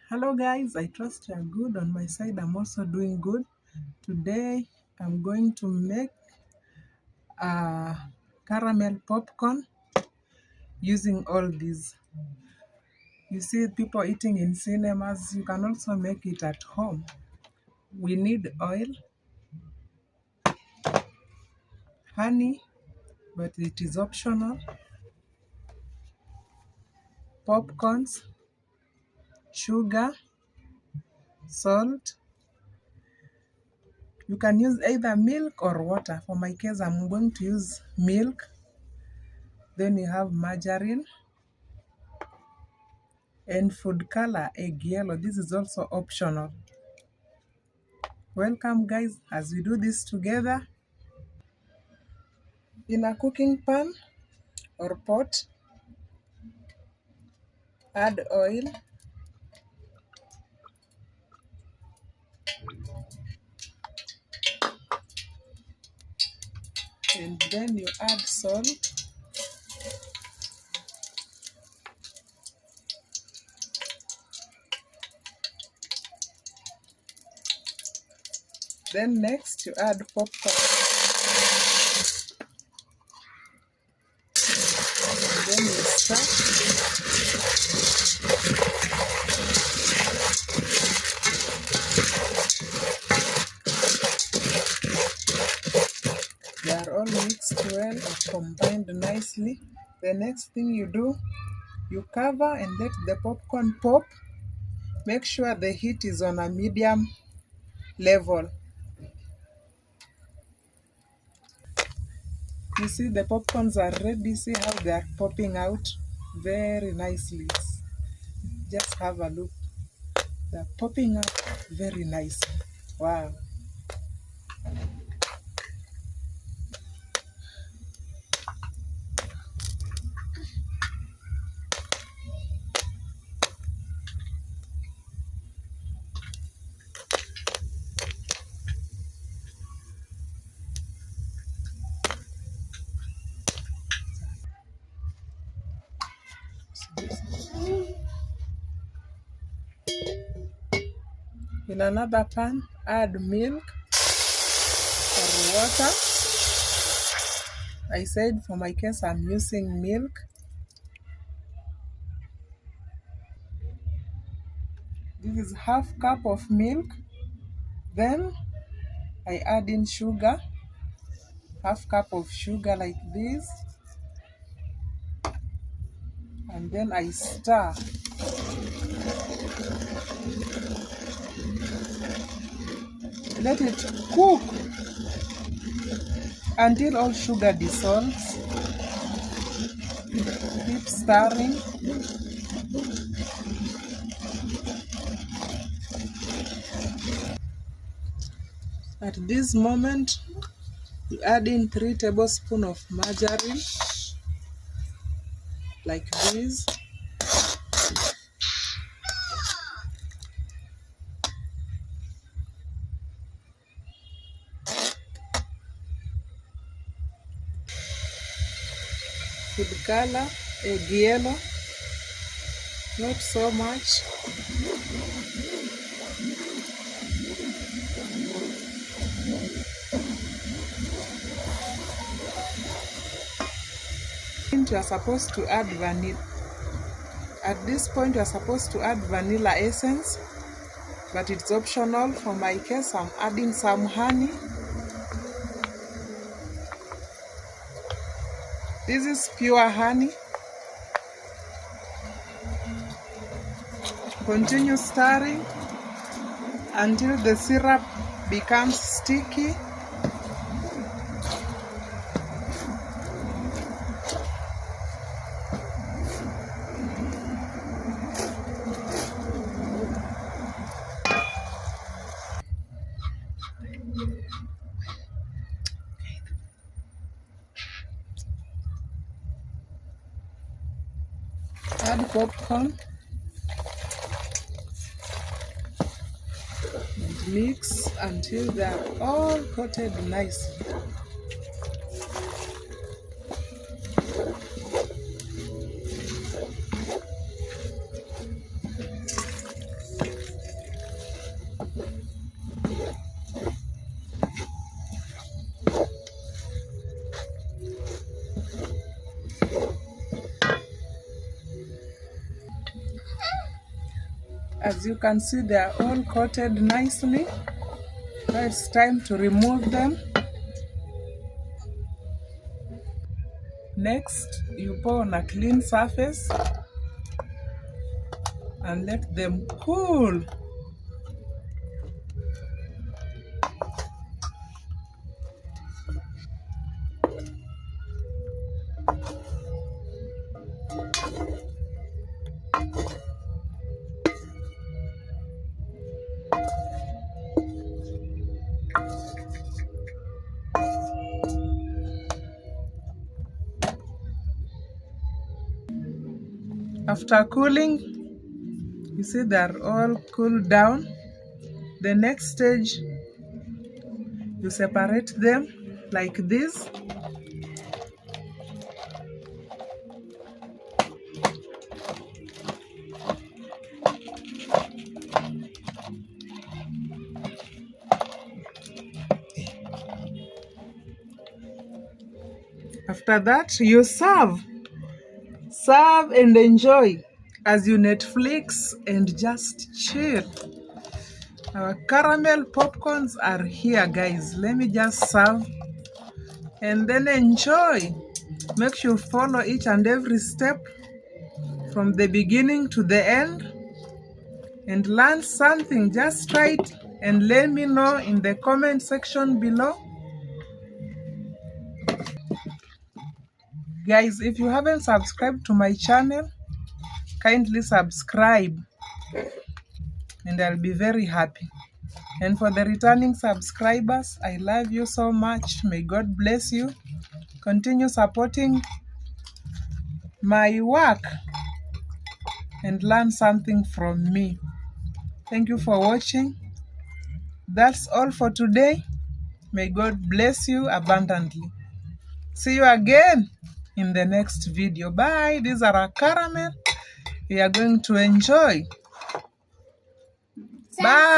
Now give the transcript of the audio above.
Hello guys, I trust you are good. On my side, I'm also doing good. Today, I'm going to make caramel popcorn using all these. You see people eating in cinemas, you can also make it at home. We need oil, honey, but it is optional, popcorns, sugar, salt. You can use either milk or water. For my case, I'm going to use milk. Then you have margarine and food color, egg yellow. This is also optional. Welcome guys as we do this together. In a cooking pan or pot, add oil, and then you add salt, then next you add popcorn, and then you stir. They are all mixed well or combined nicely. The next thing you do, you cover and let the popcorn pop. Make sure the heat is on a medium level. You see the popcorns are ready. See how they are popping out very nicely. Just have a look. They're popping up very nicely. Wow. In another pan, add milk or water. I said for my case, I'm using milk. This is half cup of milk. Then I add in sugar, half cup of sugar like this. And then I stir. Let it cook until all sugar dissolves. Keep stirring. At this moment, you add in 3 tablespoons of margarine, like this. Food color, egg yellow, not so much. You are supposed to add vanilla. At this point, you are supposed to add vanilla essence, but it's optional. For my case, I'm adding some honey. This is pure honey. Continue stirring until the syrup becomes sticky. Add popcorn and mix until they are all coated nicely. As you can see, they are all coated nicely. Now it's time to remove them. Next, you pour on a clean surface and let them cool. After cooling, you see they're all cooled down. The next stage, you separate them like this. After that, you serve and enjoy as you Netflix and just chill. Our caramel popcorns are here, guys. Let me just serve and then enjoy. Make sure you follow each and every step from the beginning to the end and learn something. Just try it and let me know in the comment section below. Guys, if you haven't subscribed to my channel, kindly subscribe and I'll be very happy. And for the returning subscribers, I love you so much. May God bless you. Continue supporting my work and learn something from me. Thank you for watching. That's all for today. May God bless you abundantly. See you again in the next video. Bye. These are our caramel. We are going to enjoy. Bye.